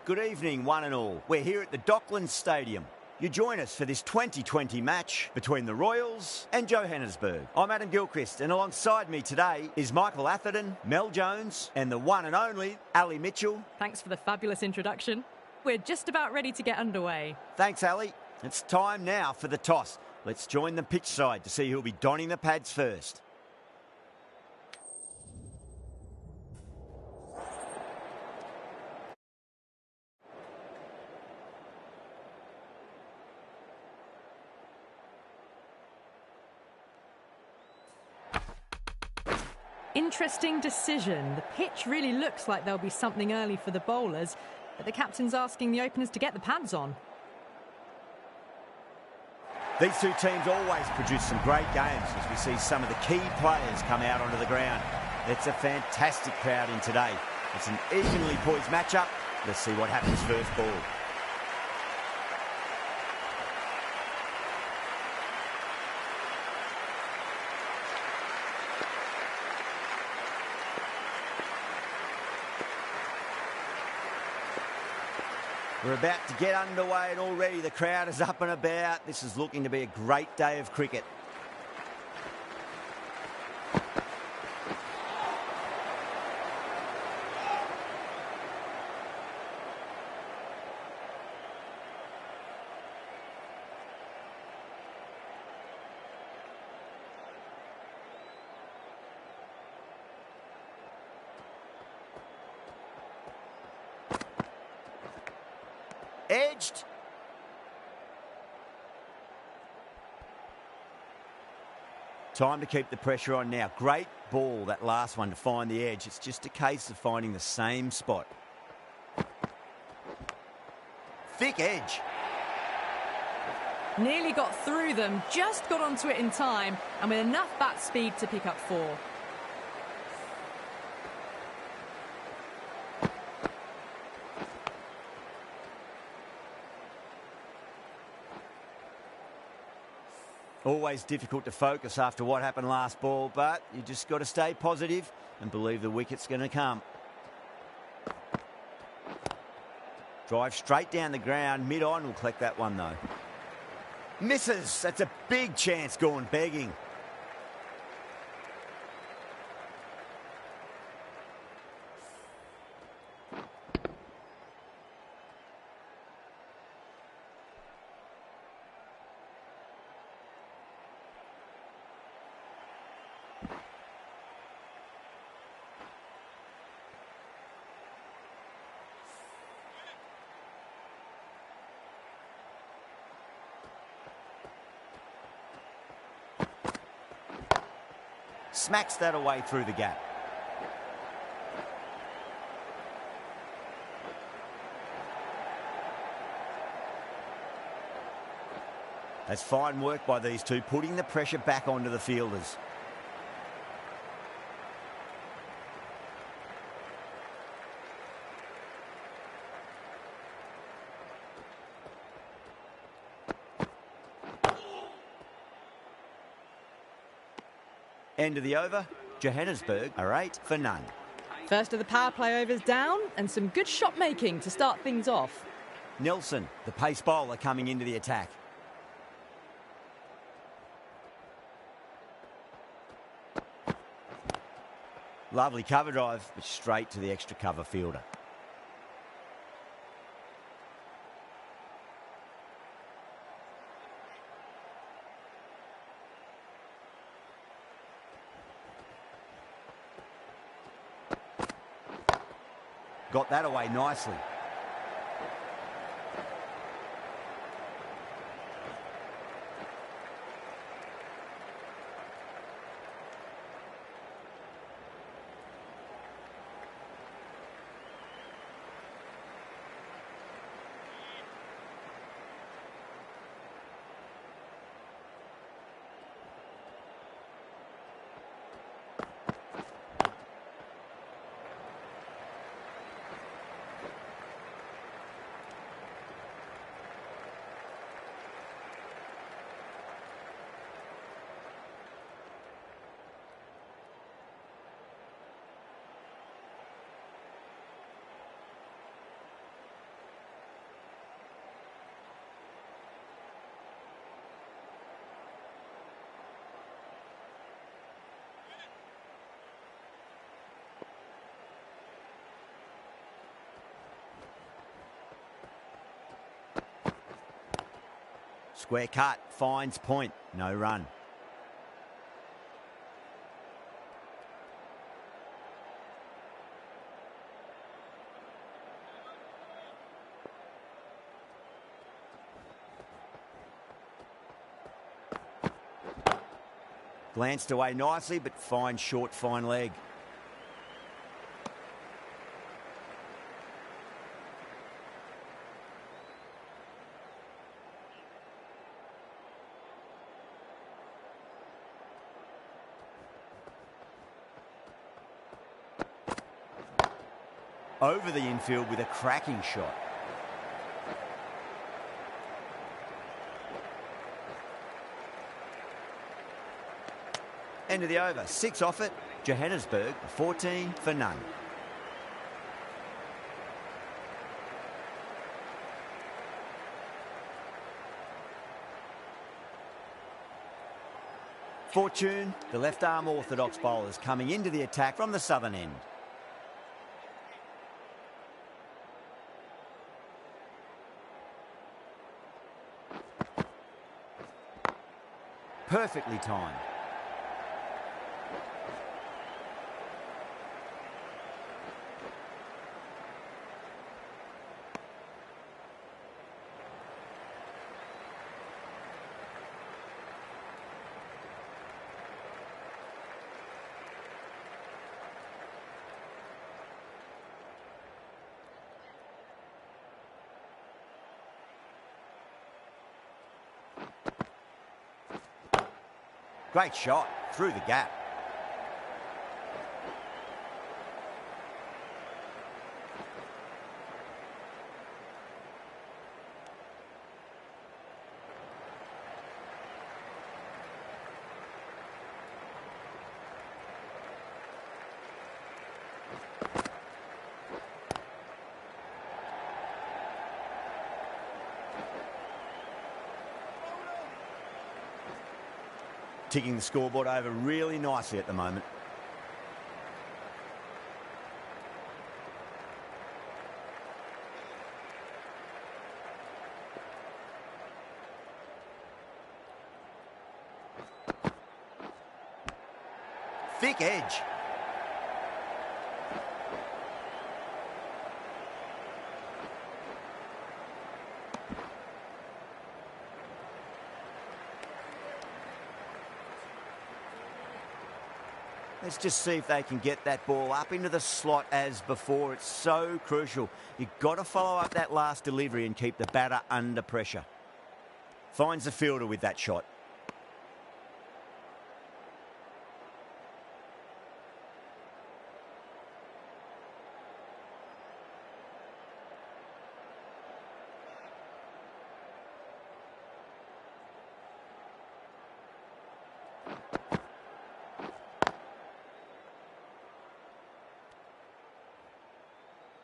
Good evening, one and all. We're here at the Docklands Stadium. You join us for this 2020 match between the Royals and Johannesburg. I'm Adam Gilchrist, and alongside me today is Michael Atherton, Mel Jones, and the one and only Ali Mitchell. Thanks for the fabulous introduction. We're just about ready to get underway. Thanks, Ali. It's time now for the toss. Let's join the pitch side to see who'll be donning the pads first. Interesting decision. The pitch really looks like there'll be something early for the bowlers, but the captain's asking the openers to get the pads on. These two teams always produce some great games as we see some of the key players come out onto the ground. It's a fantastic crowd in today. It's an evenly poised matchup. Let's see what happens first ball. We're about to get underway and already the crowd is up and about. This is looking to be a great day of cricket. Edged. Time to keep the pressure on now. Great ball, that last one, to find the edge. It's just a case of finding the same spot. Thick edge. Nearly got through them, just got onto it in time, and with enough bat speed to pick up 4. Always difficult to focus after what happened last ball, but you just got to stay positive and believe the wicket's going to come. Drive straight down the ground, mid-on, will collect that one though. Misses, that's a big chance gone begging. Smacks that away through the gap. That's fine work by these two, putting the pressure back onto the fielders. End of the over. Johannesburg are 8 for none. First of the power play overs down, and some good shot making to start things off. Nelson, the pace bowler, coming into the attack. Lovely cover drive, but straight to the extra cover fielder. Got that away nicely. Square cut, finds point, no run. Glanced away nicely, but fine short, fine leg. Over the infield with a cracking shot. End of the over, 6 off it. Johannesburg, 14 for none. Fortune, the left-arm orthodox bowlers coming into the attack from the southern end. Perfectly timed. Great shot, through the gap. Ticking the scoreboard over really nicely at the moment. Thick edge. Let's just see if they can get that ball up into the slot as before. It's so crucial. You've got to follow up that last delivery and keep the batter under pressure. Finds the fielder with that shot.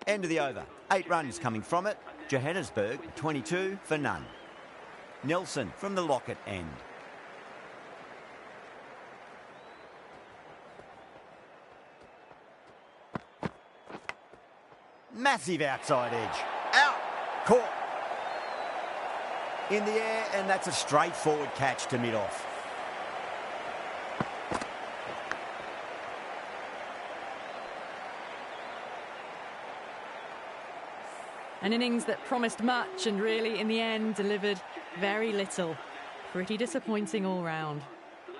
End of the over. 8 runs coming from it. Johannesburg, 22 for none. Nelson from the Lockett end. Massive outside edge. Out. Caught. In the air, and that's a straightforward catch to mid-off. An innings that promised much and really, in the end, delivered very little. Pretty disappointing all round.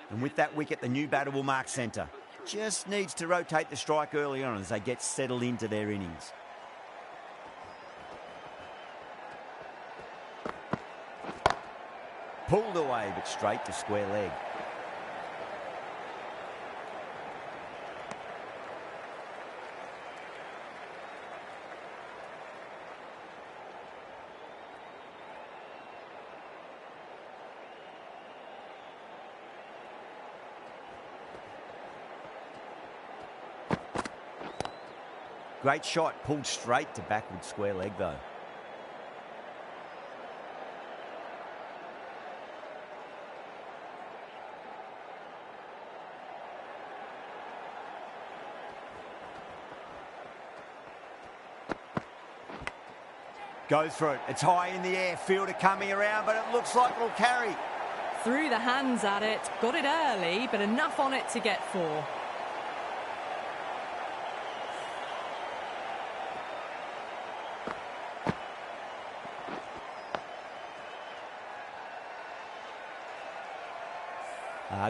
And with that wicket, the new batter will mark centre. Just needs to rotate the strike early on as they get settled into their innings. Pulled away, but straight to square leg. Great shot, pulled straight to backward square leg though. Goes for it. It's high in the air. Fielder coming around, but it looks like it'll carry. Threw the hands at it. Got it early, but enough on it to get 4.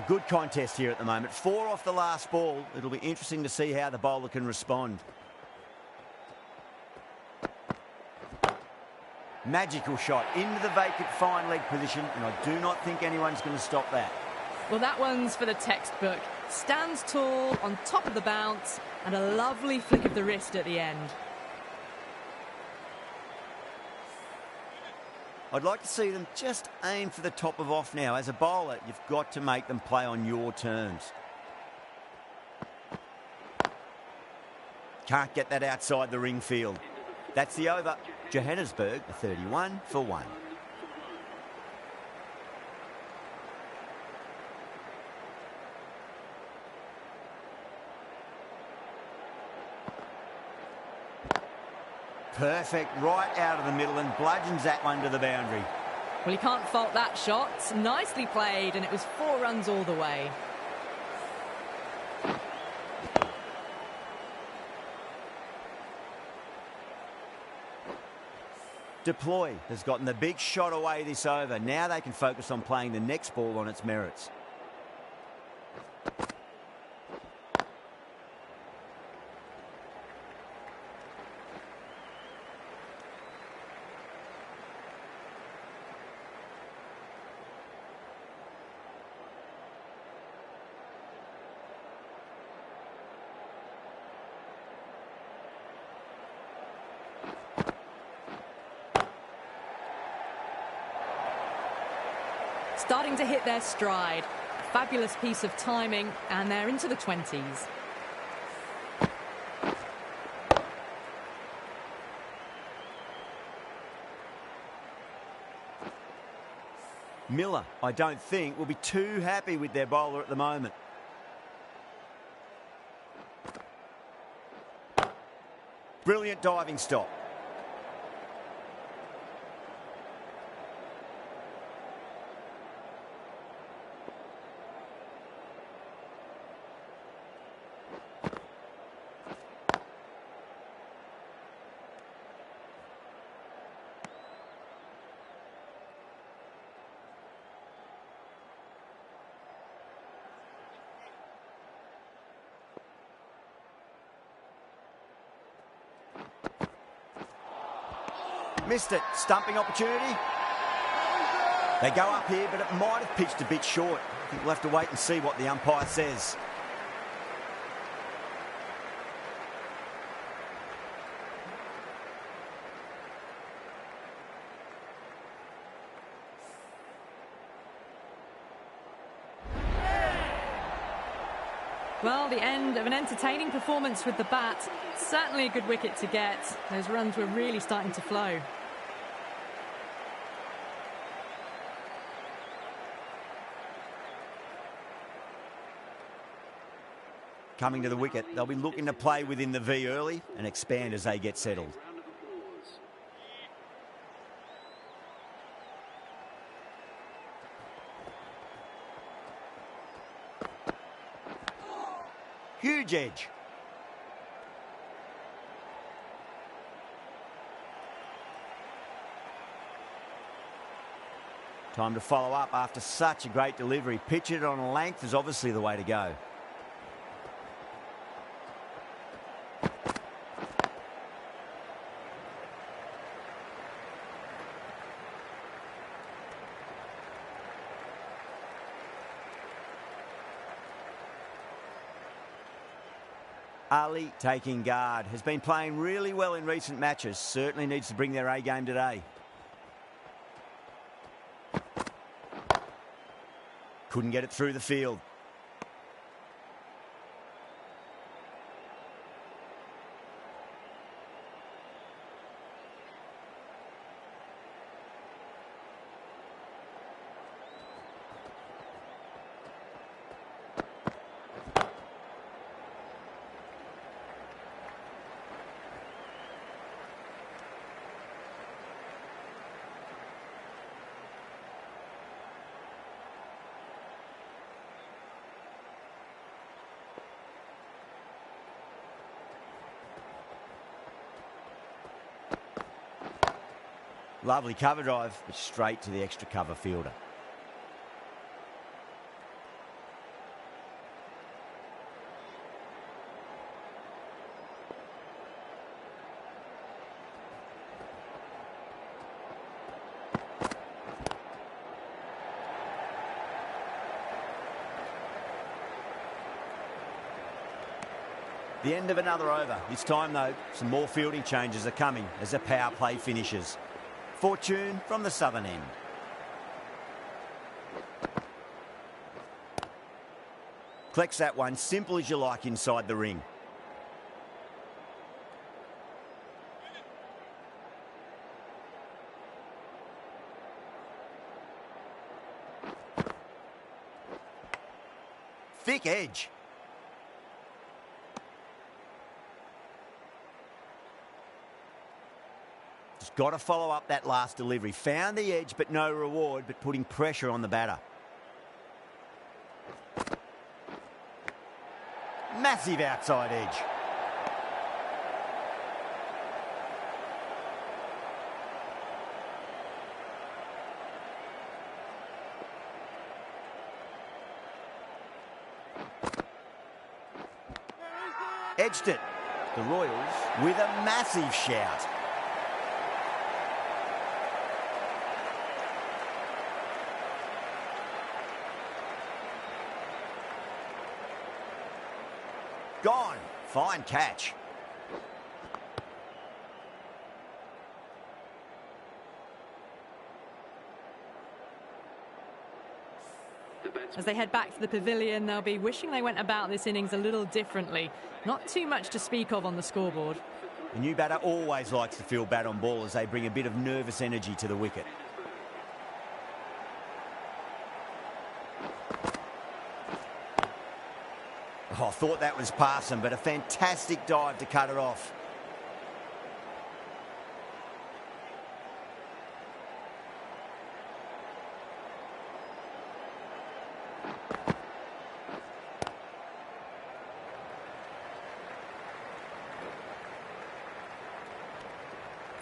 Good contest here at the moment. 4 off the last ball. It'll be interesting to see how the bowler can respond. Magical shot into the vacant fine leg position, and I do not think anyone's going to stop that. Well, that one's for the textbook. Stands tall, on top of the bounce, and a lovely flick of the wrist at the end. I'd like to see them just aim for the top of off now. As a bowler, you've got to make them play on your terms. Can't get that outside the ring field. That's the over. Johannesburg, 31 for 1. Perfect, right out of the middle, and bludgeons that one to the boundary. Well, you can't fault that shot. Nicely played, and it was 4 runs all the way. Deploy has gotten the big shot away this over. Now they can focus on playing the next ball on its merits. Starting to hit their stride. A fabulous piece of timing, and they're into the 20s. Miller, I don't think, will be too happy with their bowler at the moment. Brilliant diving stop. Missed it. Stumping opportunity. They go up here, but it might have pitched a bit short. I think we'll have to wait and see what the umpire says. Well, the end of an entertaining performance with the bat. Certainly a good wicket to get. Those runs were really starting to flow. Coming to the wicket, they'll be looking to play within the V early and expand as they get settled. Huge edge. Time to follow up after such a great delivery. Pitch it on length is obviously the way to go. Ali taking guard. Has been playing really well in recent matches. Certainly needs to bring their A game today. Couldn't get it through the field. Lovely cover drive, but straight to the extra cover fielder. The end of another over. This time, though, some more fielding changes are coming as the power play finishes. Fortune from the southern end. Collects that one, simple as you like, inside the ring. Thick edge. Just got to follow up that last delivery. Found the edge, but no reward, but putting pressure on the batter. Massive outside edge. Edged it. The Royals with a massive shout. Gone. Fine catch. As they head back to the pavilion, they'll be wishing they went about this innings a little differently. Not too much to speak of on the scoreboard. The new batter always likes to feel bat on ball as they bring a bit of nervous energy to the wicket. Oh, I thought that was passing, but a fantastic dive to cut it off.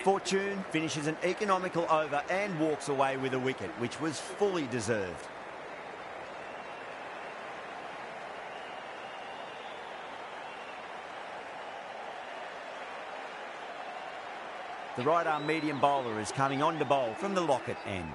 Fortune finishes an economical over and walks away with a wicket, which was fully deserved. The right-arm medium bowler is coming on to bowl from the Lockett end.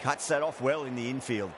Cuts that off well in the infield.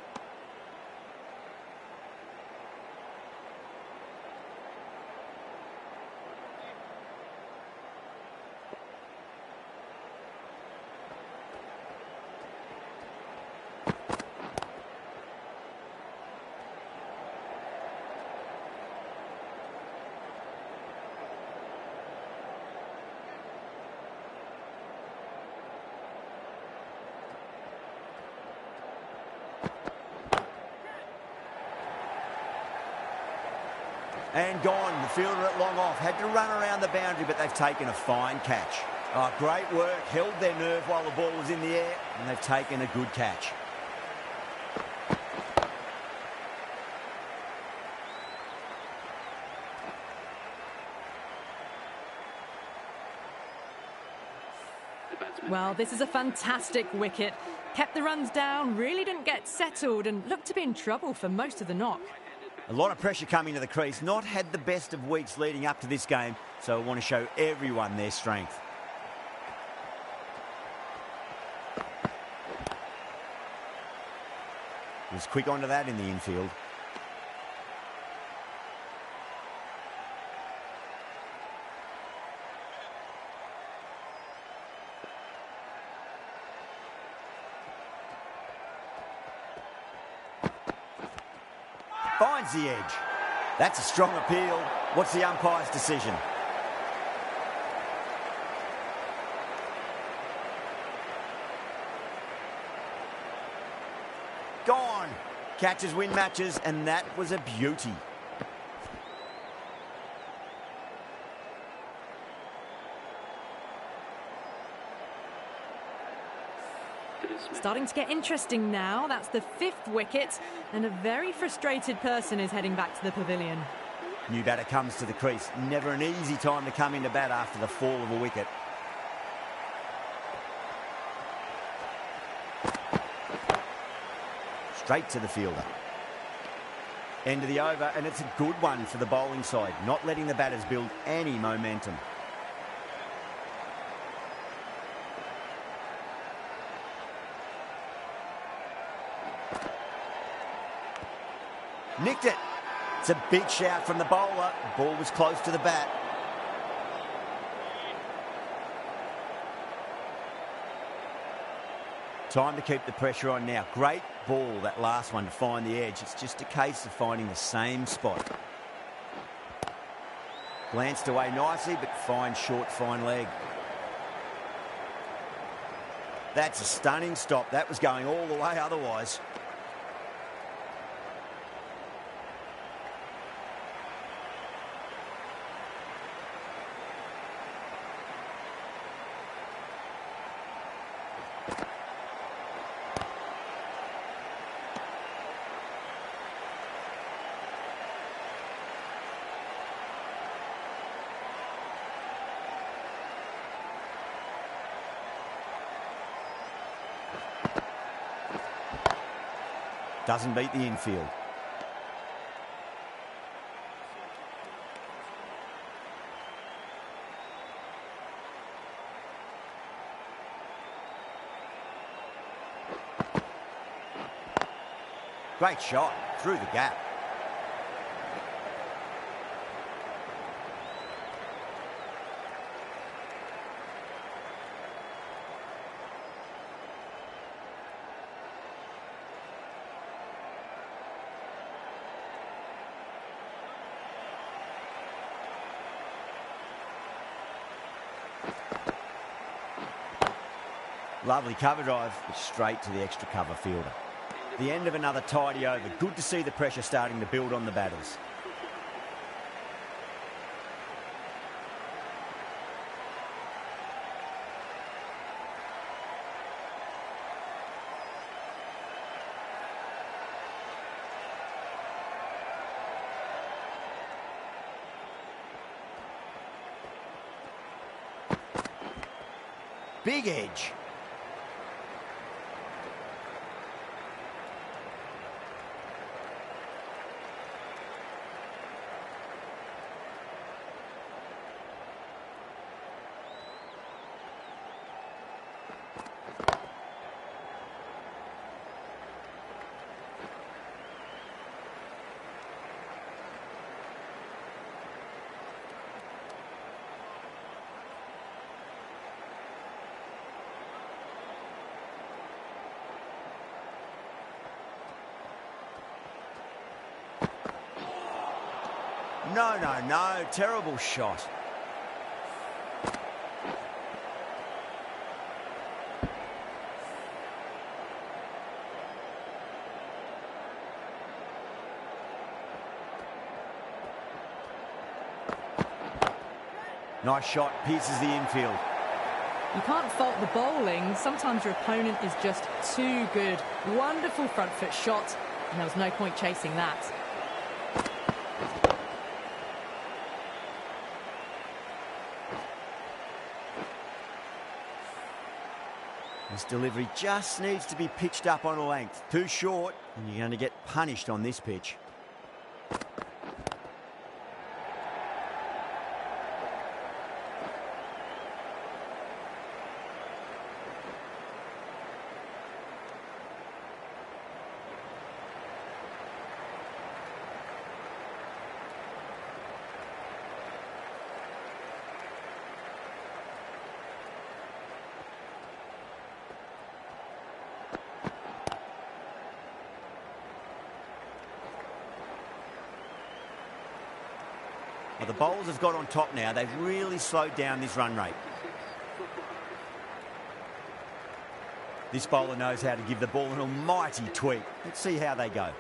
And gone. The fielder at long off. Had to run around the boundary, but they've taken a fine catch. Oh, great work. Held their nerve while the ball was in the air, and they've taken a good catch. Well, this is a fantastic wicket. Kept the runs down, really didn't get settled, and looked to be in trouble for most of the knock. A lot of pressure coming to the crease. Not had the best of weeks leading up to this game, so I want to show everyone their strength. Was quick onto that in the infield. Finds the edge. That's a strong appeal. What's the umpire's decision? Gone. Catches win matches, and that was a beauty. Starting to get interesting now. That's the 5th wicket, and a very frustrated person is heading back to the pavilion. New batter comes to the crease. Never an easy time to come into bat after the fall of a wicket. Straight to the fielder. End of the over, and it's a good one for the bowling side, not letting the batters build any momentum. Nicked it. It's a big shout from the bowler. The ball was close to the bat. Time to keep the pressure on now. Great ball, that last one, to find the edge. It's just a case of finding the same spot. Glanced away nicely, but fine short, fine leg. That's a stunning stop. That was going all the way otherwise. Doesn't beat the infield. Great shot through the gap. Lovely cover drive, straight to the extra cover fielder. The end of another tidy over. Good to see the pressure starting to build on the batters. Big edge. No. Terrible shot. Nice shot, pierces the infield. You can't fault the bowling. Sometimes your opponent is just too good. Wonderful front foot shot, and there was no point chasing that. This delivery just needs to be pitched up on a length. Too short, and you're going to get punished on this pitch. Well, the bowlers have got on top now. They've really slowed down this run rate. This bowler knows how to give the ball an almighty tweak. Let's see how they go.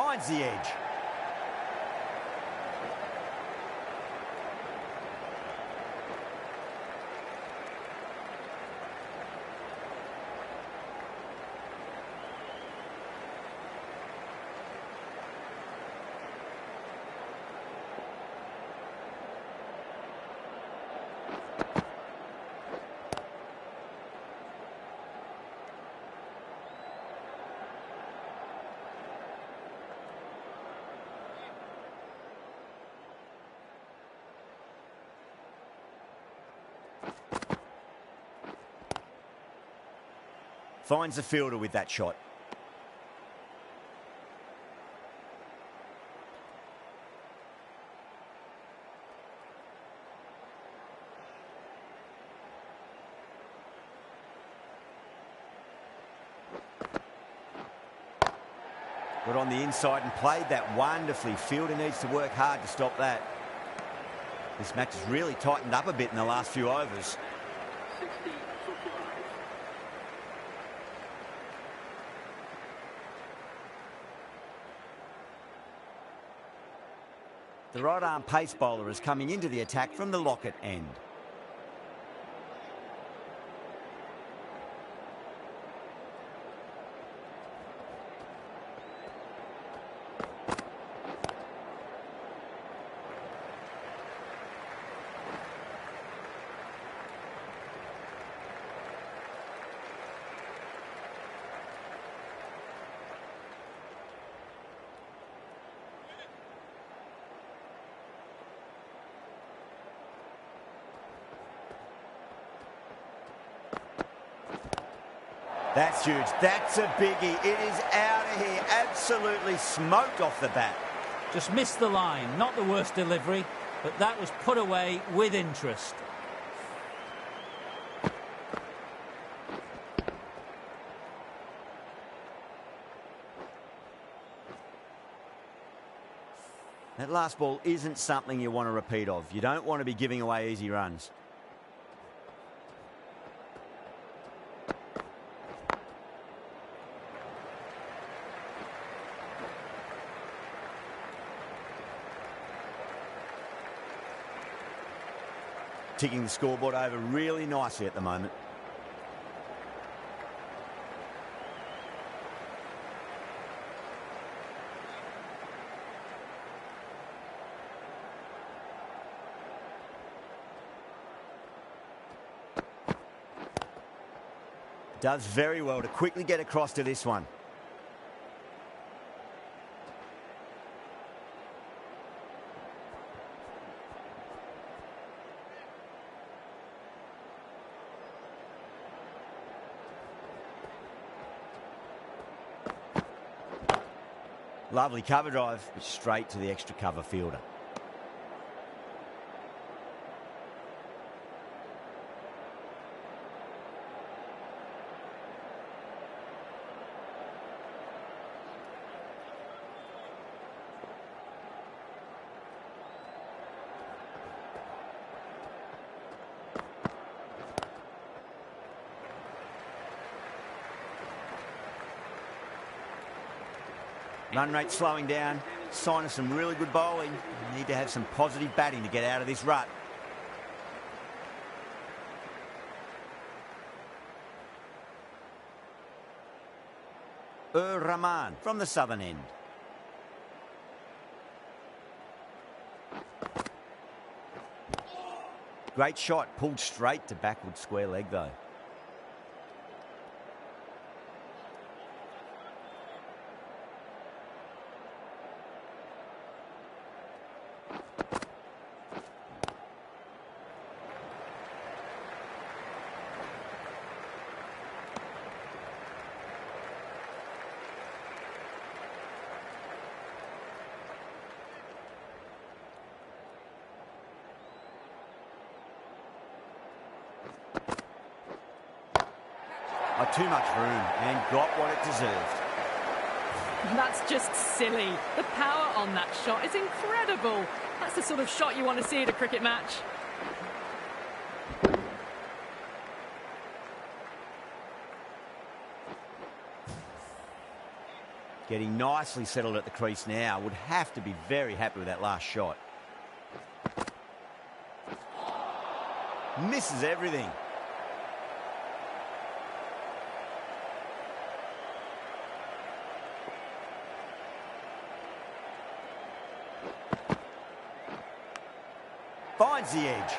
finds the edge. Finds the fielder with that shot. Got on the inside and played that wonderfully. Fielder needs to work hard to stop that. This match has really tightened up a bit in the last few overs. The right-arm pace bowler is coming into the attack from the Lockett end. That's huge. That's a biggie. It is out of here. Absolutely smoked off the bat. Just missed the line. Not the worst delivery, but that was put away with interest. That last ball isn't something you want to repeat of. You don't want to be giving away easy runs. Ticking the scoreboard over really nicely at the moment. Does very well to quickly get across to this one. Lovely cover drive, but straight to the extra cover fielder. Run rate slowing down, sign of some really good bowling. You need to have some positive batting to get out of this rut. Rahman from the southern end. Great shot, pulled straight to backward square leg though. Too much room and got what it deserved. That's just silly. The power on that shot is incredible. That's the sort of shot you want to see at a cricket match. Getting nicely settled at the crease now. Would have to be very happy with that last shot. Misses everything. Finds the edge.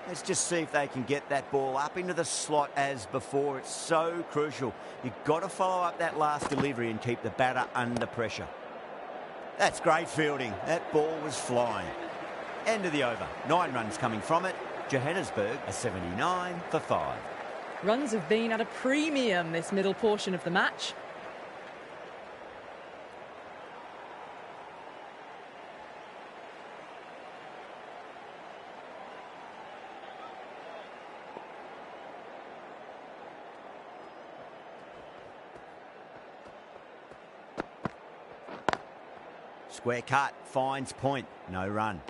Let's just see if they can get that ball up into the slot as before. It's so crucial. You've got to follow up that last delivery and keep the batter under pressure. That's great fielding. That ball was flying. End of the over. 9 runs coming from it. Johannesburg a 79 for 5. Runs have been at a premium this middle portion of the match. Square cut, finds point, no run.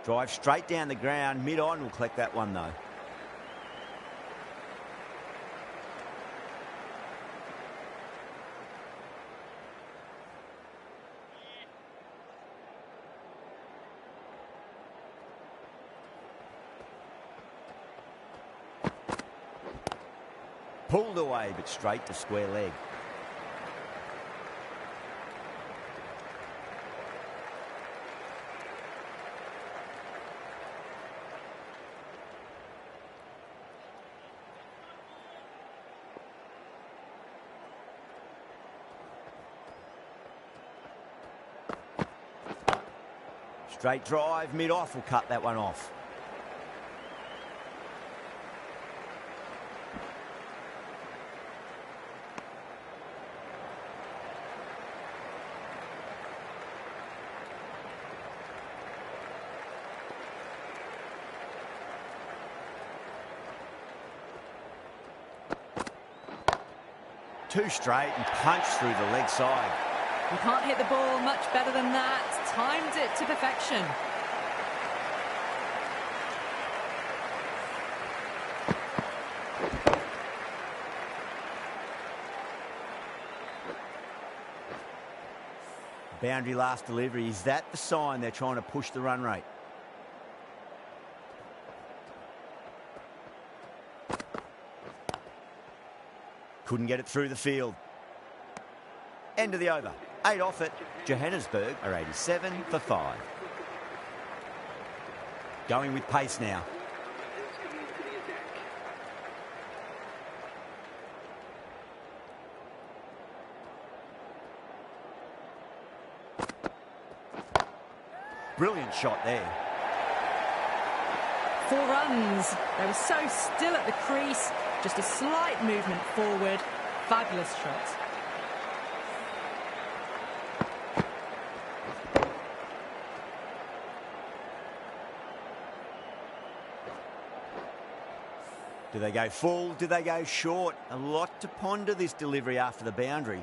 Drive straight down the ground, mid-on will collect that one though. Pulled away, but straight to square leg. Straight drive, mid-off will cut that one off. Two straight and punched through the leg side. You can't hit the ball much better than that. Timed it to perfection. Boundary last delivery. Is that the sign they're trying to push the run rate? Couldn't get it through the field. End of the over. 8 off it. Johannesburg are 87 for 5. Going with pace now. Brilliant shot there. 4 runs. They were so still at the crease. Just a slight movement forward. Fabulous shot. Do they go full? Do they go short? A lot to ponder this delivery after the boundary.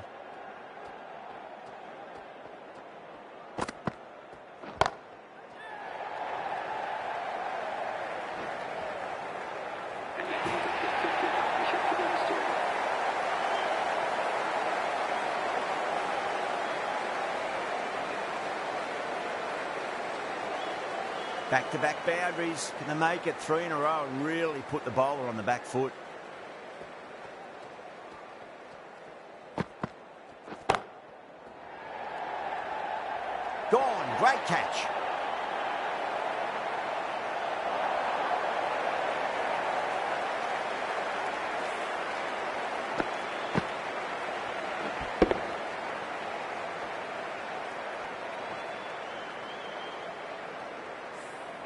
Back-to-back boundaries. Can they make it 3 in a row and really put the bowler on the back foot? Gone. Great catch.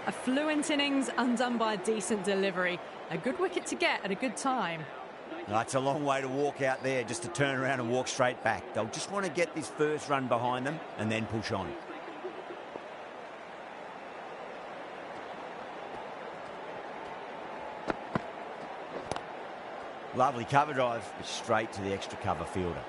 A fluent innings undone by a decent delivery. A good wicket to get at a good time. That's a long way to walk out there, just to turn around and walk straight back. They'll just want to get this first run behind them and then push on. Lovely cover drive, but straight to the extra cover fielder.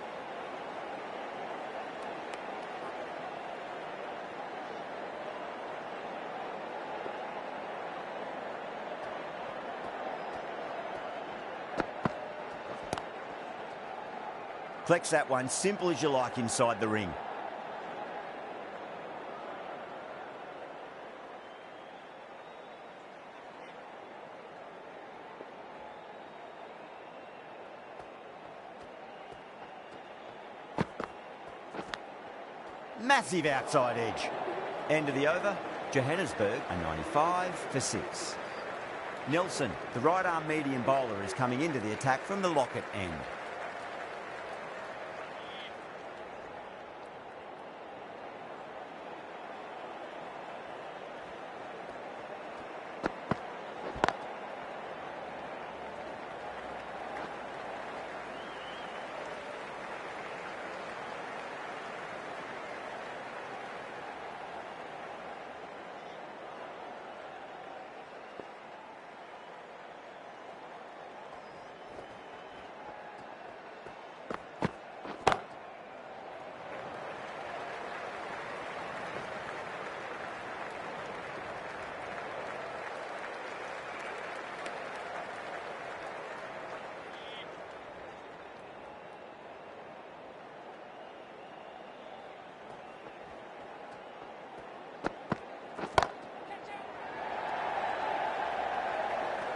Collects that one, simple as you like inside the ring. Massive outside edge. End of the over, Johannesburg, a 95 for 6. Nelson, the right arm medium bowler, is coming into the attack from the locket end.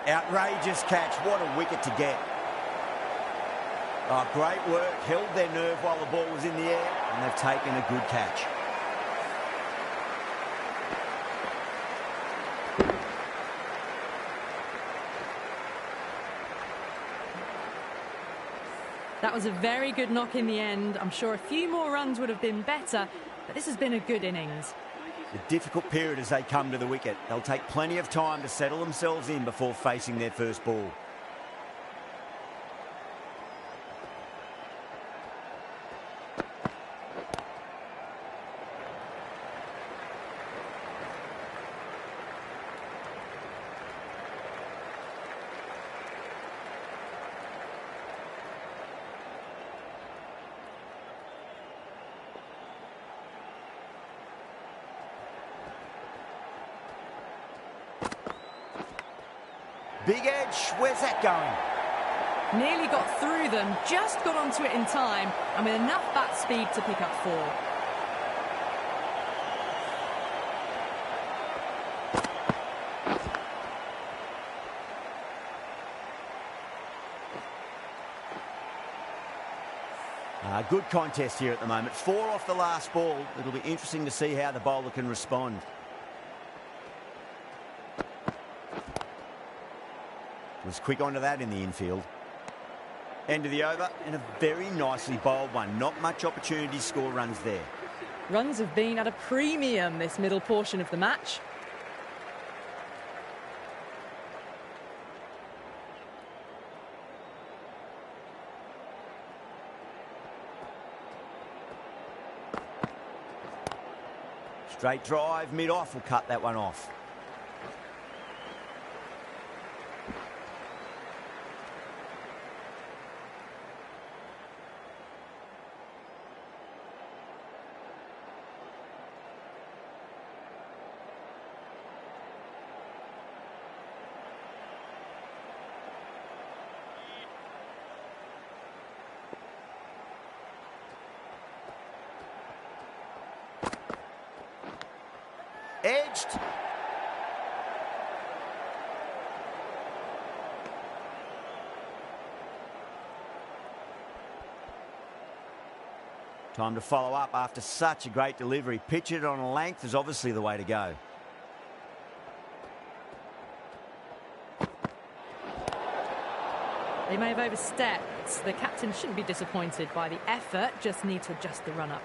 Outrageous catch. What a wicket to get. Oh, great work. Held their nerve while the ball was in the air, and they've taken a good catch. That was a very good knock in the end. I'm sure a few more runs would have been better, but this has been a good innings. A difficult period as they come to the wicket. They'll take plenty of time to settle themselves in before facing their first ball. Big edge, where's that going? Nearly got through them, just got onto it in time, and with enough bat speed to pick up 4. Good contest here at the moment. 4 off the last ball. It'll be interesting to see how the bowler can respond. Was quick onto that in the infield. End of the over, and a very nicely bowled one. Not much opportunity to score runs there. Runs have been at a premium this middle portion of the match. Straight drive, mid-off, will cut that one off. Edged. Time to follow up after such a great delivery. Pitch it on a length is obviously the way to go. They may have overstepped. The captain shouldn't be disappointed by the effort, just need to adjust the run-up.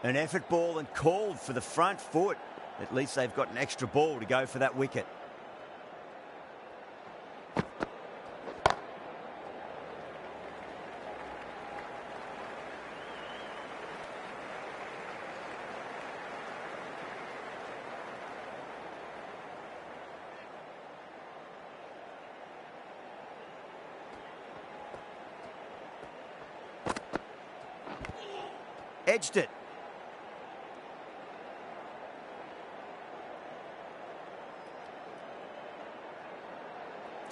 An effort ball and called for the front foot. At least they've got an extra ball to go for that wicket. Edged it.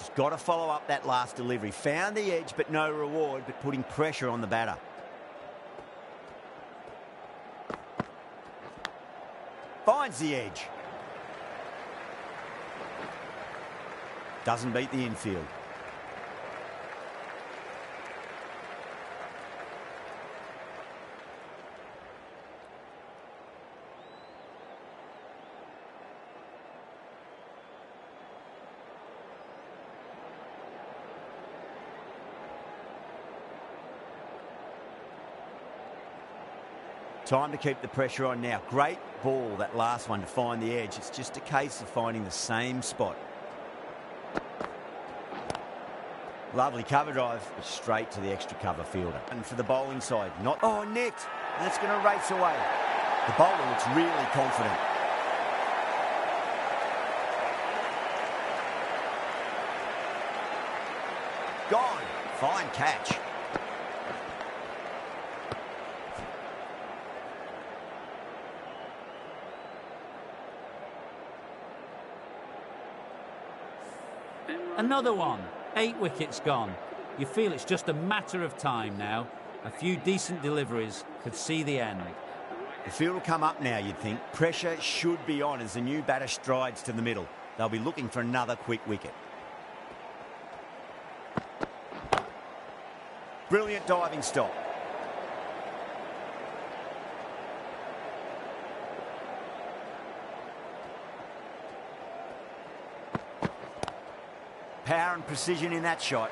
Just got to follow up that last delivery. Found the edge, but no reward, but putting pressure on the batter. Finds the edge. Doesn't beat the infield. Time to keep the pressure on now. Great ball, that last one, to find the edge. It's just a case of finding the same spot. Lovely cover drive, but straight to the extra cover fielder. And for the bowling side, not... Oh, nicked. That's going to race away. The bowler looks really confident. Gone. Fine catch. Another one. 8 wickets gone. You feel it's just a matter of time now. A few decent deliveries could see the end. The field will come up now, you'd think. Pressure should be on as the new batter strides to the middle. They'll be looking for another quick wicket. Brilliant diving stop. Power and precision in that shot.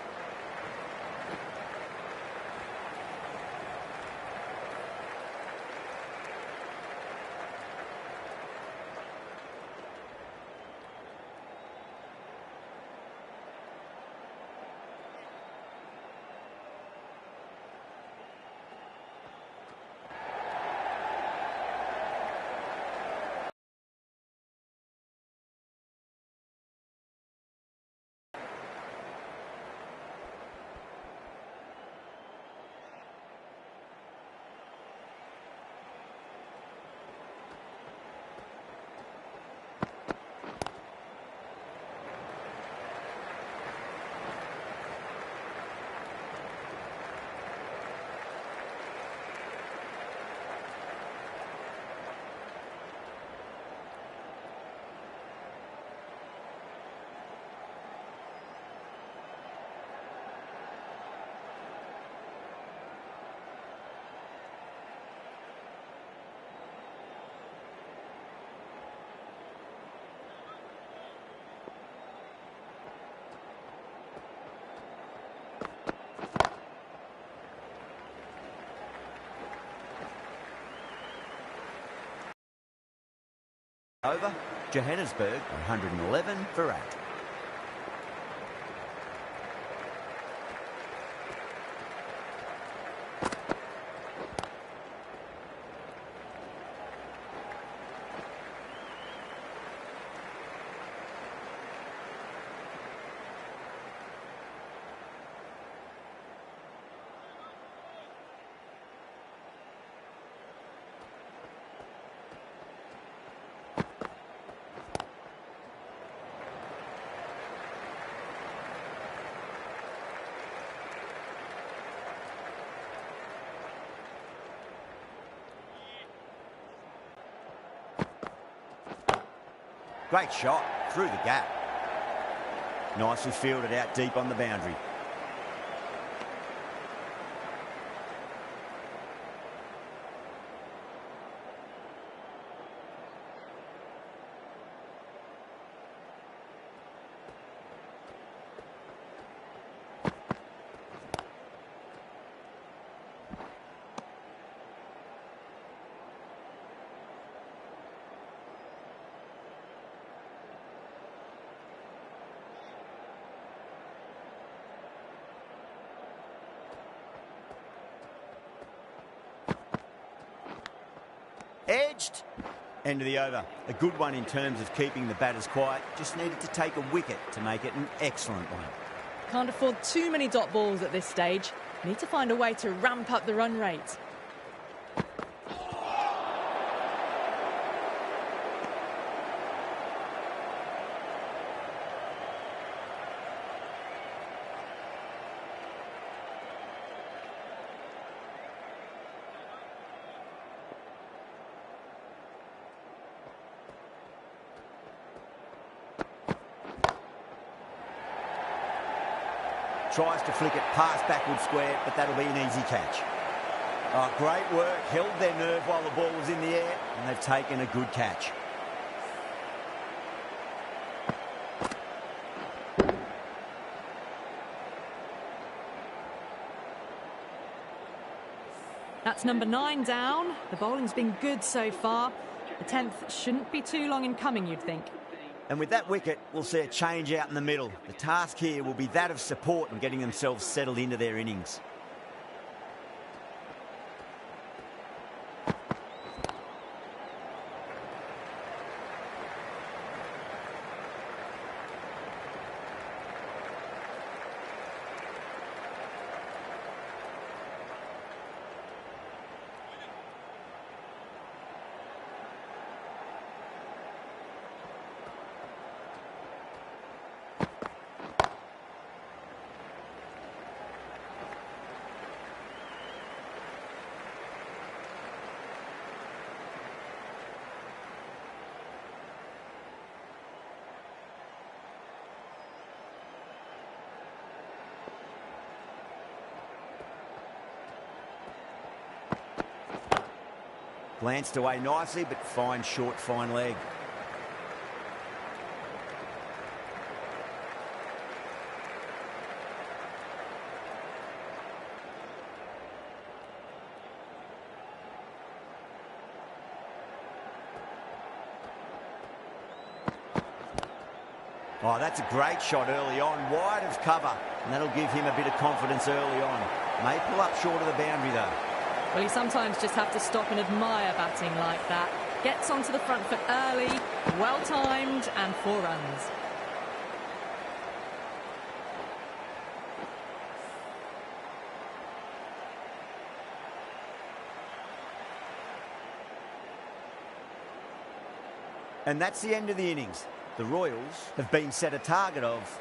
Over. Johannesburg, 111 for 8. Great shot through the gap. Nicely fielded out deep on the boundary. Edged. End of the over. A good one in terms of keeping the batters quiet. Just needed to take a wicket to make it an excellent one. Can't afford too many dot balls at this stage. Need to find a way to ramp up the run rate. Tries to flick it past backward square, but that'll be an easy catch. Oh, great work. Held their nerve while the ball was in the air, and they've taken a good catch. That's number 9 down. The bowling's been good so far. The 10th shouldn't be too long in coming, you'd think. And with that wicket, we'll see a change out in the middle. The task here will be that of support and getting themselves settled into their innings. Glanced away nicely, but fine short, fine leg. Oh, that's a great shot early on, wide of cover, and that'll give him a bit of confidence early on. May pull up short of the boundary though. Well, you sometimes just have to stop and admire batting like that. Gets onto the front foot early, well-timed, and 4 runs. And that's the end of the innings. The Royals have been set a target of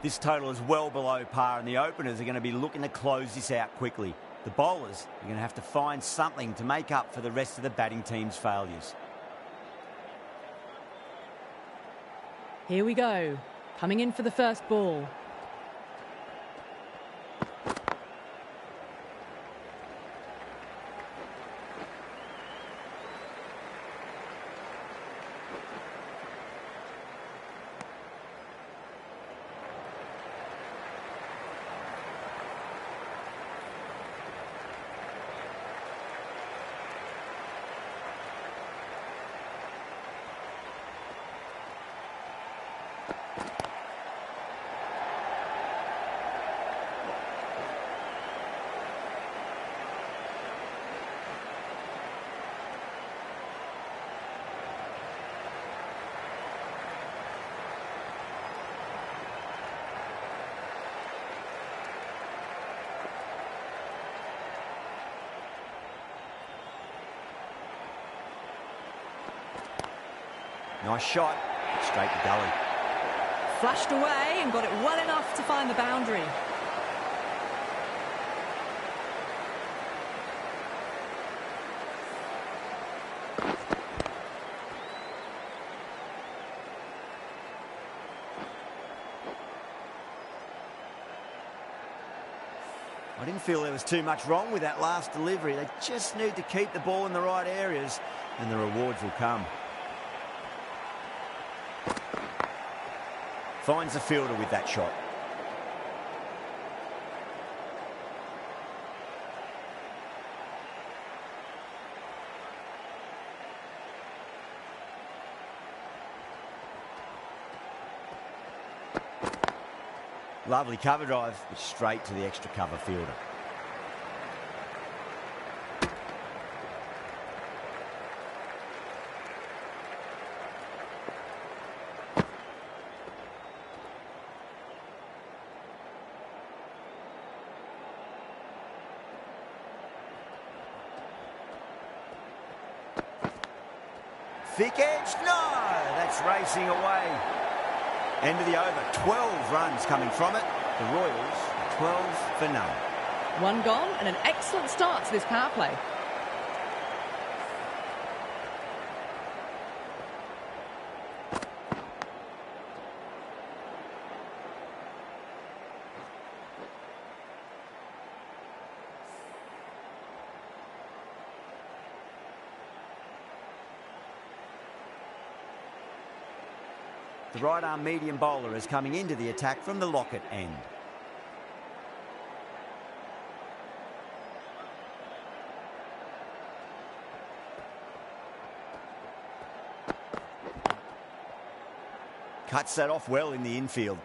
This total is well below par, and the openers are going to be looking to close this out quickly. The bowlers are going to have to find something to make up for the rest of the batting team's failures. Here we go. Coming in for the first ball. Nice shot, straight to gully. Flashed away and got it well enough to find the boundary. I didn't feel there was too much wrong with that last delivery. They just need to keep the ball in the right areas and the rewards will come. Finds the fielder with that shot. Lovely cover drive, but straight to the extra cover fielder. Thick edge, no! That's racing away. End of the over, 12 runs coming from it. The Royals, 12 for none. One gone and an excellent start to this power play. The right-arm medium bowler is coming into the attack from the Lockett end. Cuts that off well in the infield.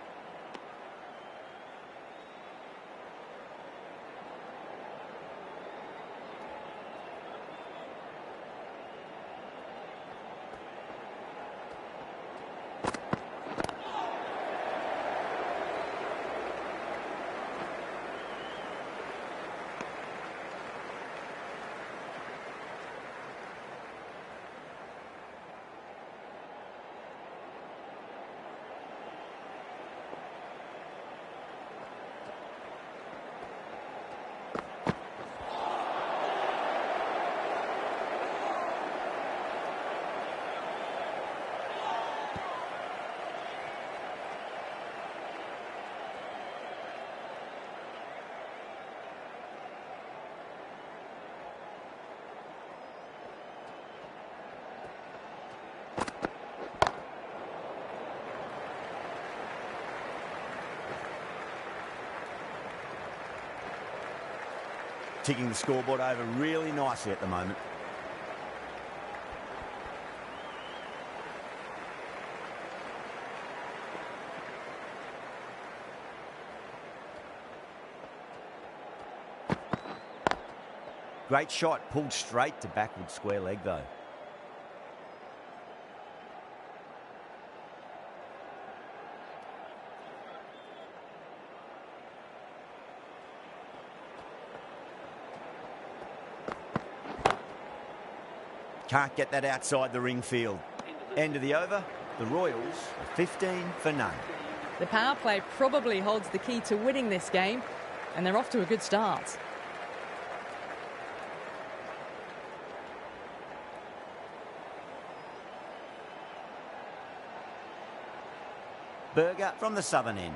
Ticking the scoreboard over really nicely at the moment. Great shot, pulled straight to backward square leg though. Can't get that outside the ring field. End of the over, the Royals are 15 for none. The power play probably holds the key to winning this game, and they're off to a good start. Berger from the southern end.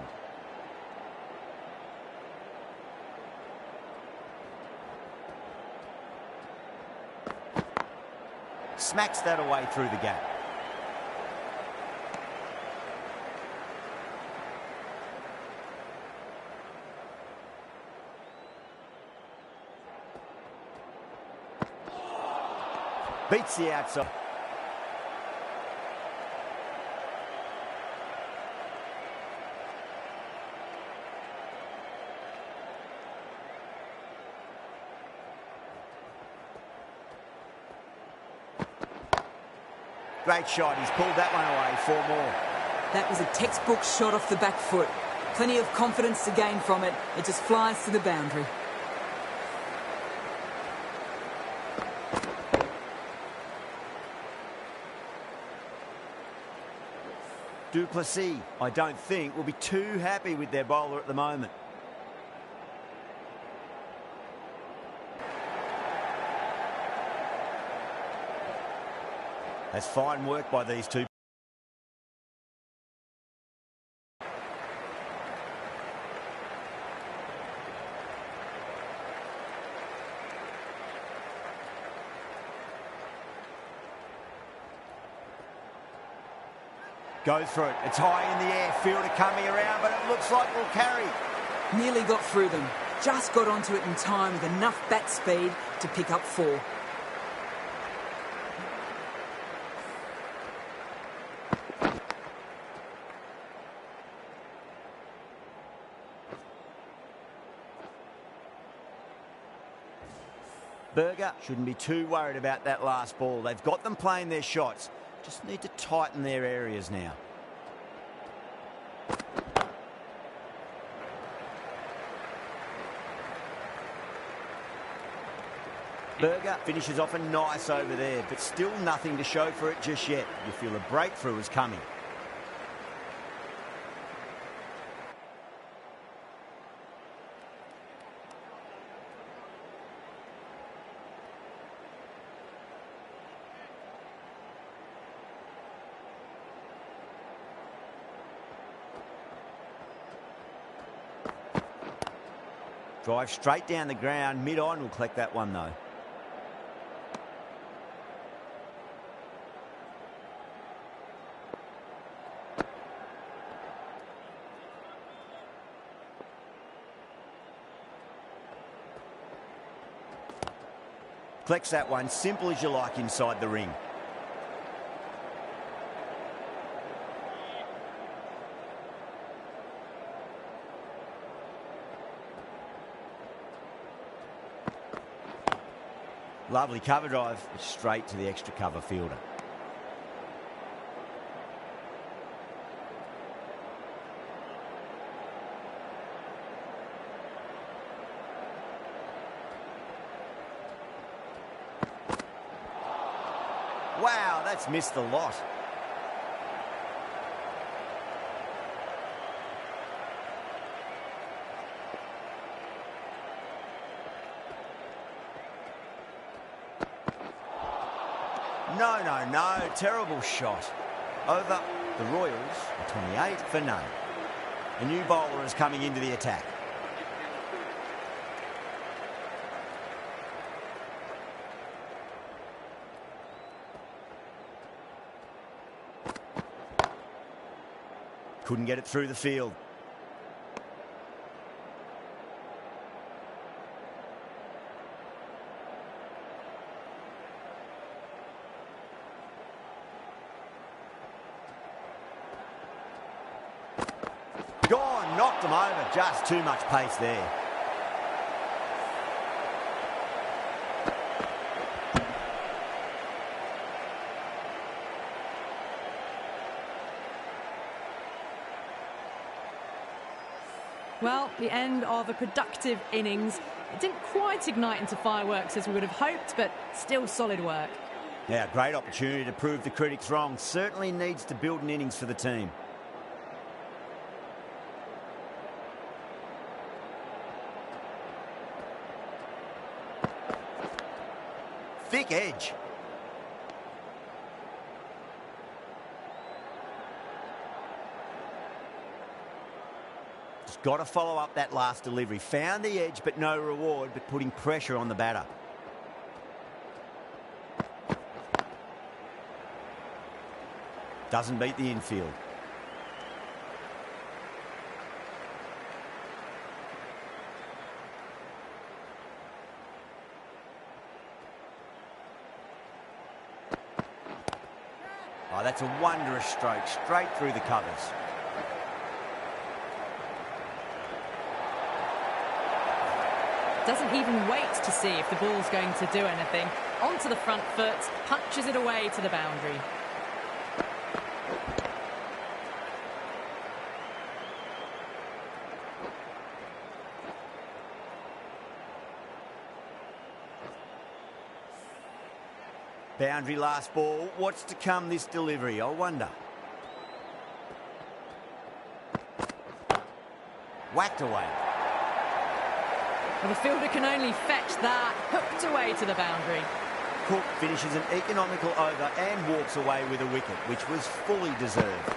Smacks that away through the gap. Beats the outside. Great shot. He's pulled that one away. 4 more. That was a textbook shot off the back foot. Plenty of confidence to gain from it. It just flies to the boundary. Du Plessis, I don't think, will be too happy with their bowler at the moment. That's fine work by these two. Goes for it. It's high in the air. Fielder coming around, but it looks like we'll carry. Nearly got through them. Just got onto it in time with enough bat speed to pick up 4. Berger shouldn't be too worried about that last ball. They've got them playing their shots. Just need to tighten their areas now. Berger finishes off a nice over there, but still nothing to show for it just yet. You feel a breakthrough is coming. Drive straight down the ground. Mid-on will collect that one, though. Collects that one, simple as you like inside the ring. Lovely cover drive, straight to the extra cover fielder. Wow, that's missed the lot. No, terrible shot. Over. The Royals are 28 for none. A new bowler is coming into the attack. Couldn't get it through the field. Gone, knocked them over. Just too much pace there. Well, the end of a productive innings. It didn't quite ignite into fireworks as we would have hoped, but still solid work. Yeah, great opportunity to prove the critics wrong. Certainly needs to build an innings for the team. thick edge. Just got to follow up that last delivery. Found the edge, but no reward, but putting pressure on the batter. Doesn't beat the infield. Oh, that's a wondrous stroke, straight through the covers. Doesn't even wait to see if the ball's going to do anything. Onto the front foot, punches it away to the boundary. Boundary last ball. What's to come this delivery, I wonder. Whacked away. Well, the fielder can only fetch that. Hooked away to the boundary. Cook finishes an economical over and walks away with a wicket, which was fully deserved.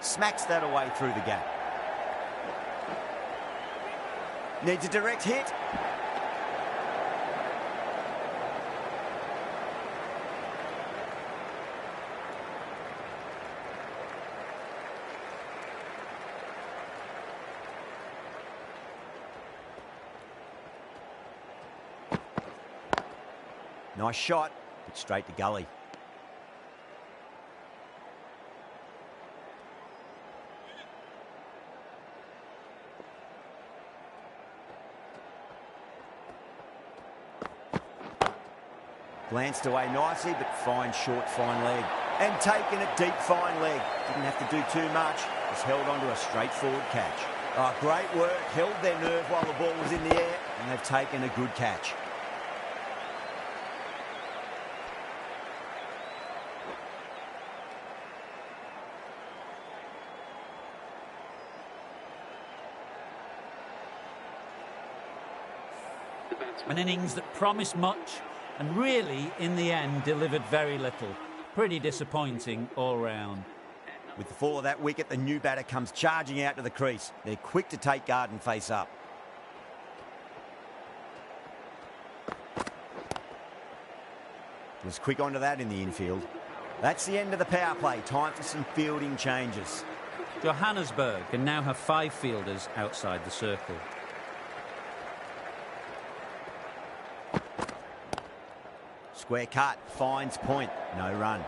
Smacks that away through the gap. Needs a direct hit. Nice shot, but straight to gully. Glanced away nicely, but fine short, fine leg. And taken it deep, fine leg. Didn't have to do too much. Just held onto a straightforward catch. Oh, great work. Held their nerve while the ball was in the air, and they've taken a good catch. An innings that promised much and really, in the end, delivered very little. Pretty disappointing all round. With the fall of that wicket, the new batter comes charging out to the crease. They're quick to take guard and face up. Was quick onto that in the infield. That's the end of the power play. Time for some fielding changes. Johannesburg can now have 5 fielders outside the circle. Square cut, finds point, no run.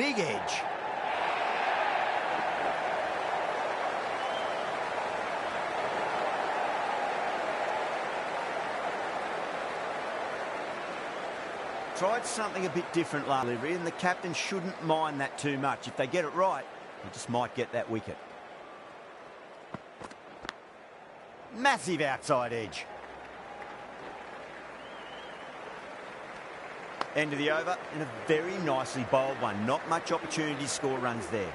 big edge. Tried something a bit different last delivery, and the captain shouldn't mind that too much. If they get it right, they just might get that wicket. Massive outside edge. End of the over, and a very nicely bowled one. Not much opportunity to score runs there.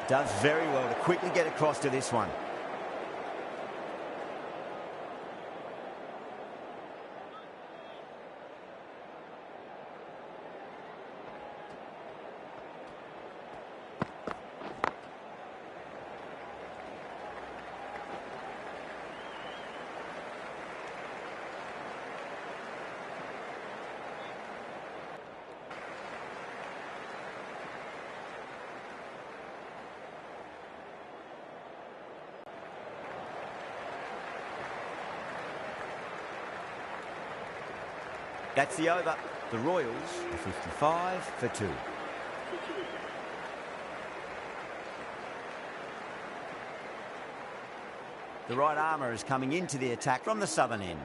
Does very well to quickly get across to this one. That's the over. The Royals are 55 for 2. The right armour is coming into the attack from the southern end.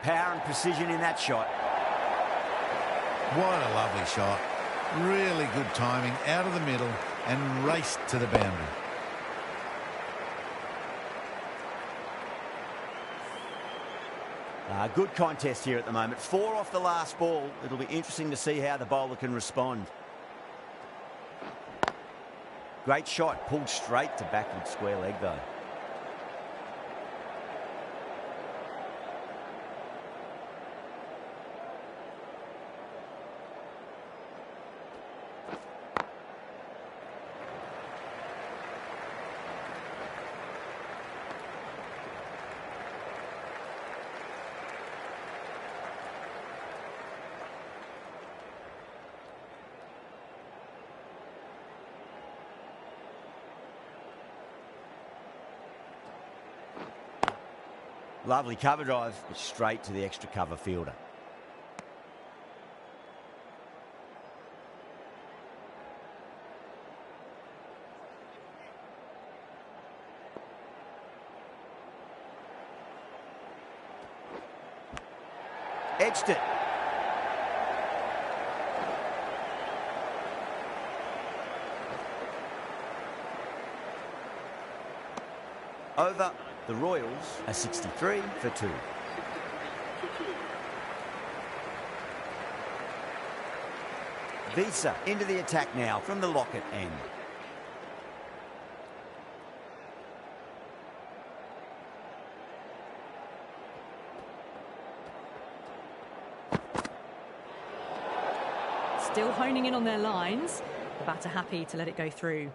Power and precision in that shot. What a lovely shot. Really good timing, out of the middle and raced to the boundary. Good contest here at the moment. 4 off the last ball. It'll be interesting to see how the bowler can respond. Great shot, pulled straight to backward square leg though. Lovely cover drive, but straight to the extra cover fielder. Edged it. Over. The Royals are 63 for 2. Visa into the attack now from the Lockett end. Still honing in on their lines. The batter happy to let it go through.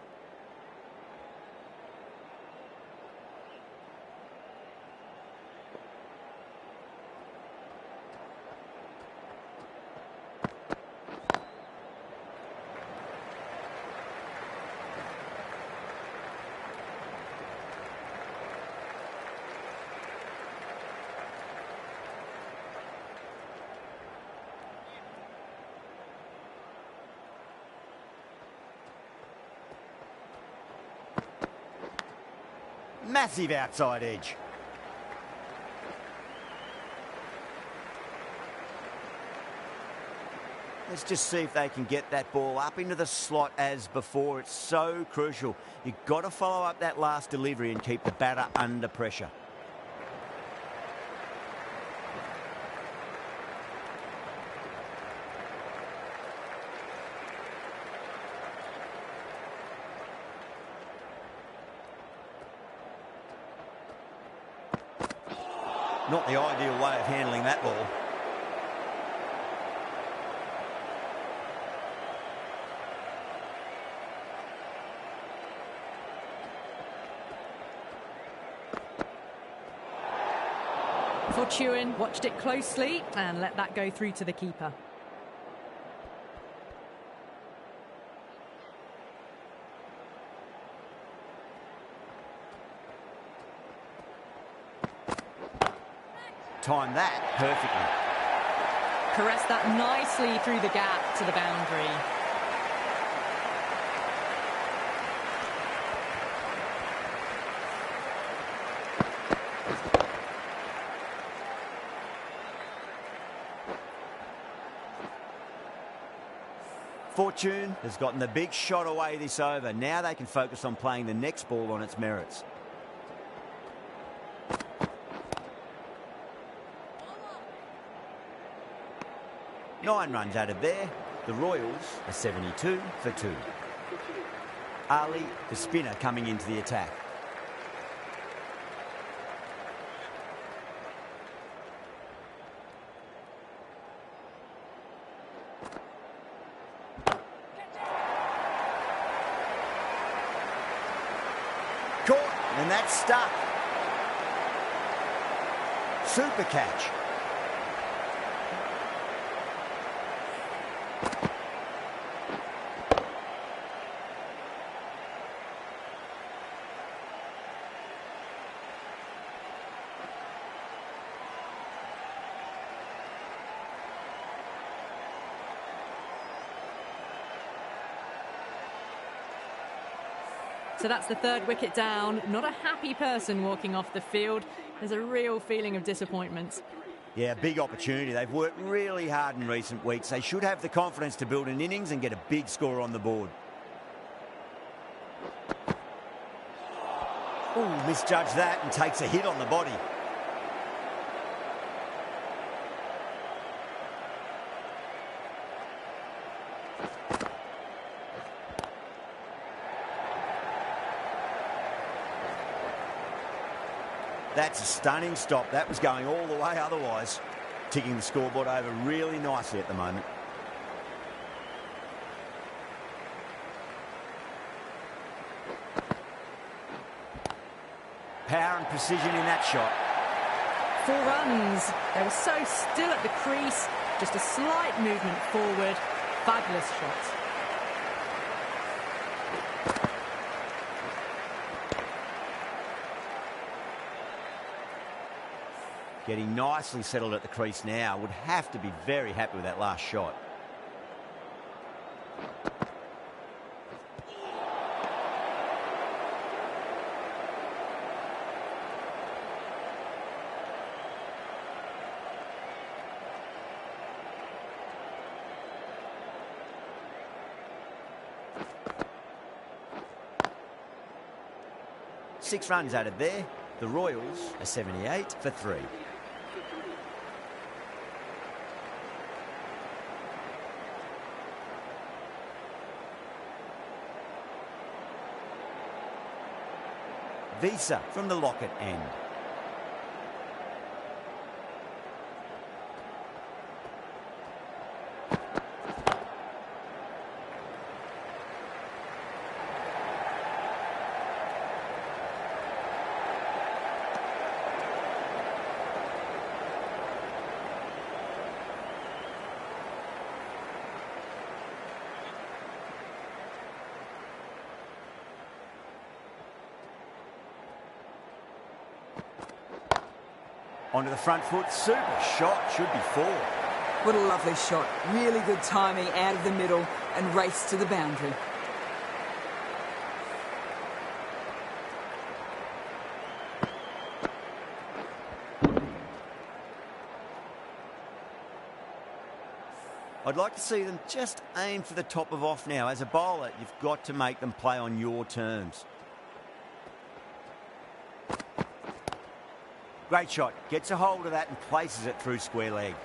Massive outside edge. Let's just see if they can get that ball up into the slot as before. It's so crucial. You've got to follow up that last delivery and keep the batter under pressure. Not the ideal way of handling that ball. Fortune watched it closely and let that go through to the keeper. Timed that perfectly. Caressed that nicely through the gap to the boundary. Fortune has gotten the big shot away this over. Now they can focus on playing the next ball on its merits. Nine runs added there. The Royals are 72 for 2. Ali, the spinner, coming into the attack. Caught, and that's stuck. Super catch. So that's the third wicket down. Not a happy person walking off the field. There's a real feeling of disappointment. Yeah, big opportunity. They've worked really hard in recent weeks. They should have the confidence to build an innings and get a big score on the board. Ooh, misjudged that and takes a hit on the body. That's a stunning stop. That was going all the way otherwise. Ticking the scoreboard over really nicely at the moment. Power and precision in that shot. 4 runs. They were so still at the crease. Just a slight movement forward. Fabulous shot. Getting nicely settled at the crease now. Would have to be very happy with that last shot. Six runs added there. The Royals are 78 for 3. Visa from the Lockett end. Onto the front foot, super shot, should be 4. What a lovely shot. Really good timing out of the middle and race to the boundary. I I'd like to see them just aim for the top of off now. As a bowler, you've got to make them play on your terms. Great shot. Gets a hold of that and places it through square leg.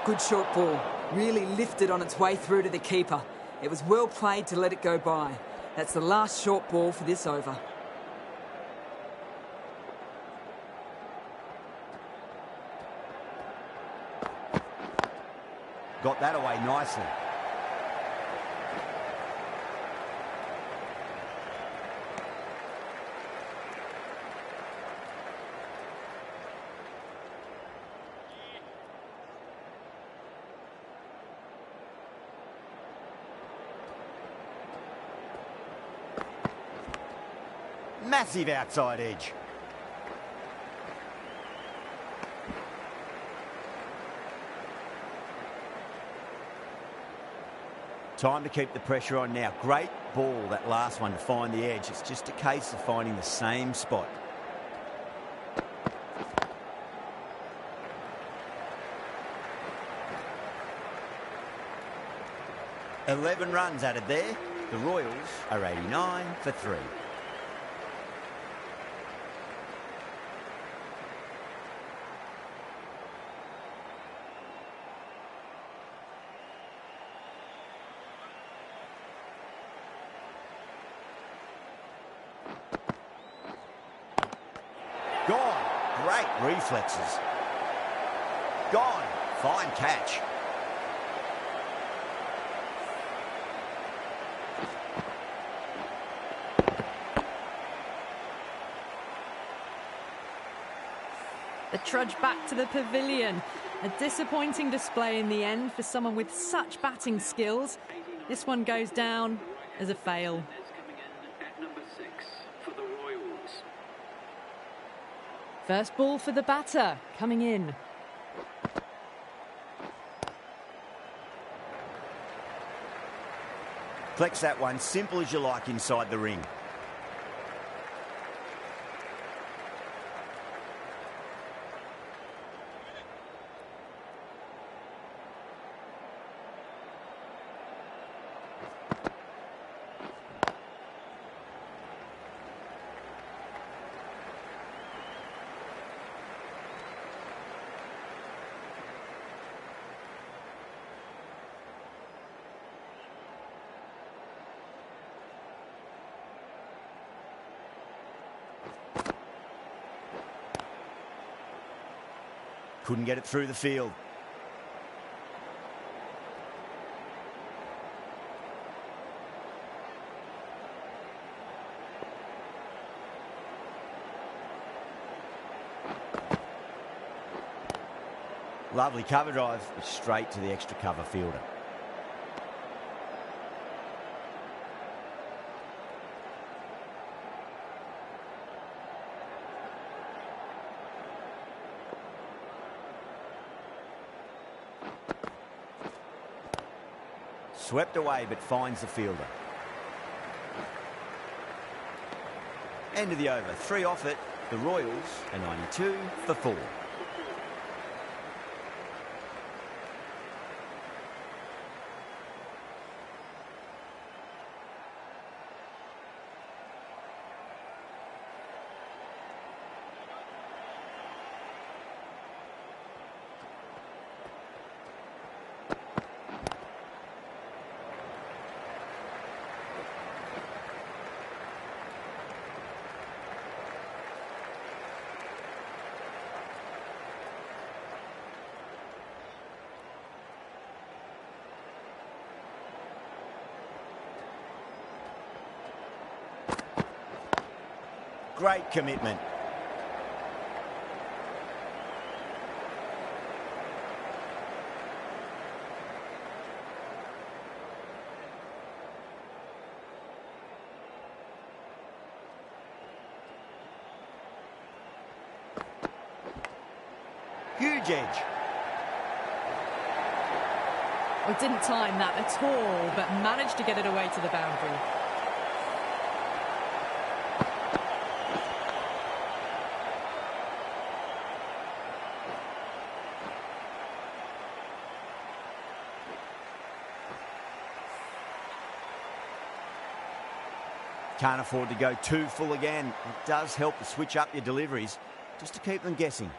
Good short ball. Really lifted on its way through to the keeper. It was well played to let it go by. That's the last short ball for this over. Got that away nicely. Massive outside edge. Time to keep the pressure on now. Great ball, that last one, to find the edge. It's just a case of finding the same spot. "11 runs added there. The Royals are 89 for 3. Gone. Great reflexes. Gone. Fine catch. The trudge back to the pavilion. A disappointing display in the end for someone with such batting skills. This one goes down as a fail. First ball for the batter, coming in. Flex that one, simple as you like inside the ring. Couldn't get it through the field. Lovely cover drive, straight to the extra cover fielder. Swept away, but finds the fielder. End of the over. 3 off it. The Royals are 92 for 4. Great commitment. Huge edge. Well, didn't time that at all, but managed to get it away to the boundary. Can't afford to go too full again. It does help to switch up your deliveries, just to keep them guessing.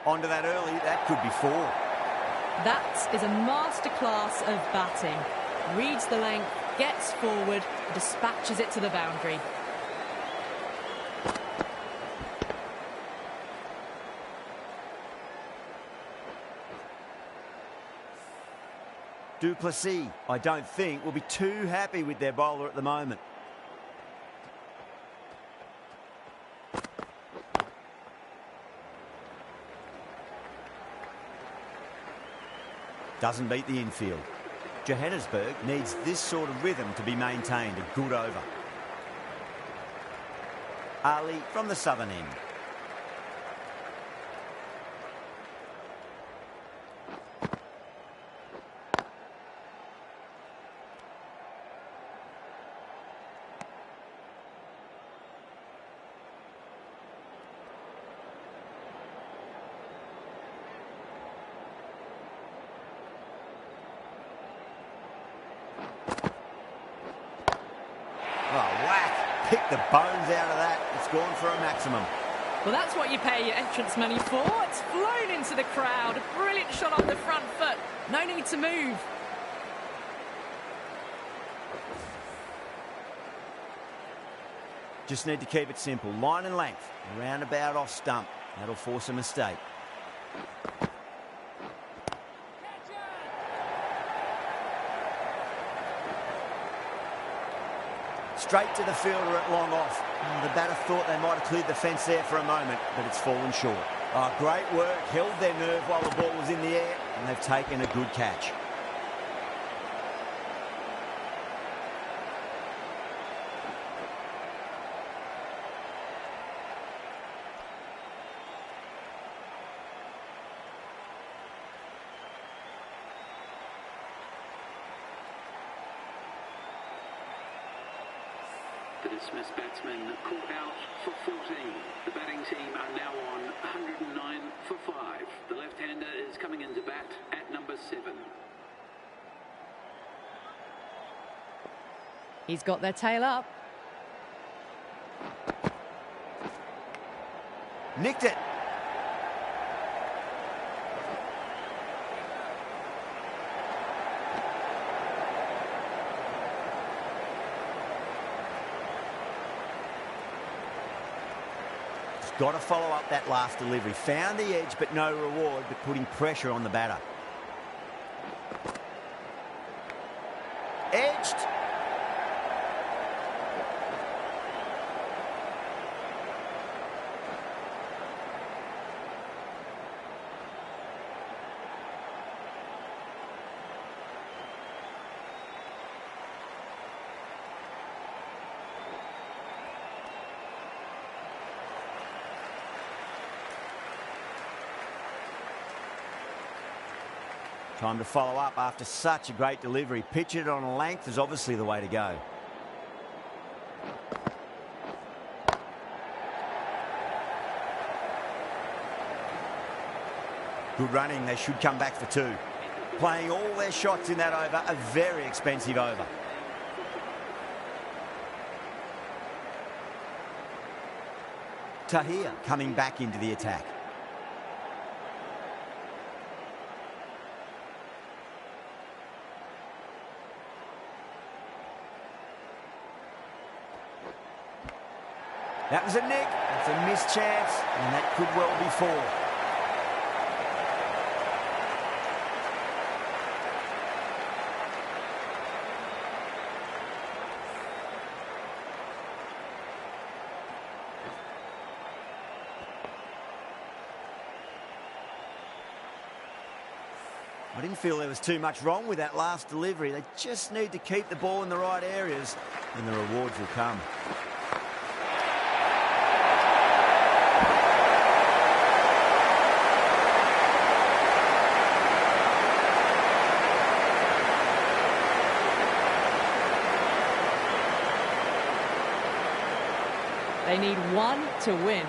Onto that early, that could be 4. That is a masterclass of batting. Reads the length, gets forward, dispatches it to the boundary. Du Plessis, I don't think, will be too happy with their bowler at the moment. Doesn't beat the infield. Johannesburg needs this sort of rhythm to be maintained. A good over. Ali from the southern end. Oh, whack. Pick the bones out of that. It's gone for a maximum. Well, that's what you pay your entrance money for. It's flown into the crowd. A brilliant shot on the front foot. No need to move. Just need to keep it simple. Line and length. Roundabout off stump. That'll force a mistake. Straight to the fielder at long off. The batter thought they might have cleared the fence there for a moment, but it's fallen short. Oh, great work. Held their nerve while the ball was in the air, and they've taken a good catch. The dismissed batsman caught out for 14. The batting team are now on 109 for 5. The left-hander is coming into bat at number 7. He's got their tail up. Nicked it. Got to follow up that last delivery. Found the edge, but no reward, but putting pressure on the batter. Edged. Time to follow up after such a great delivery. Pitch it on a length is obviously the way to go. Good running. They should come back for 2. Playing all their shots in that over. A very expensive over. Tahir coming back into the attack. That was a nick. It's a missed chance, and that could well be 4. I didn't feel there was too much wrong with that last delivery. They just need to keep the ball in the right areas and the rewards will come. They need one to win.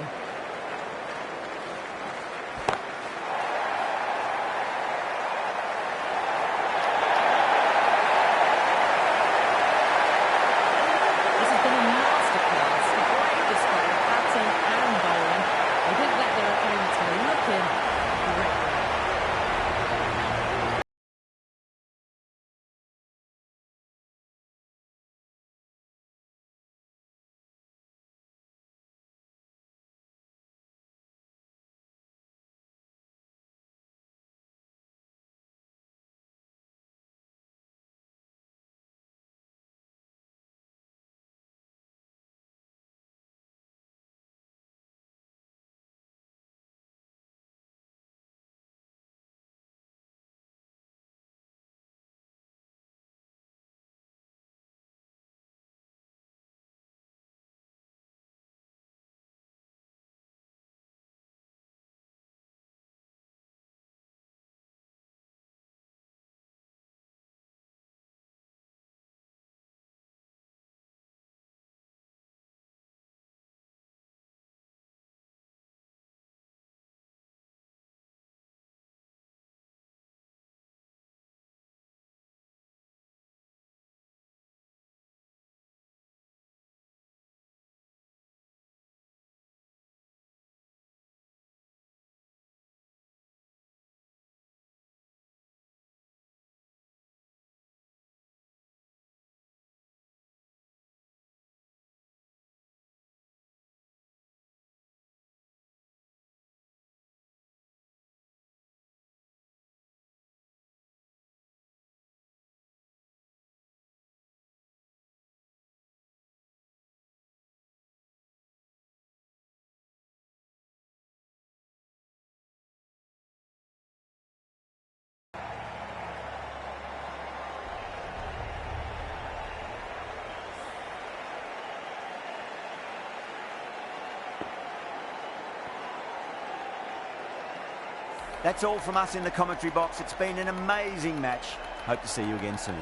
That's all from us in the commentary box. It's been an amazing match. Hope to see you again soon.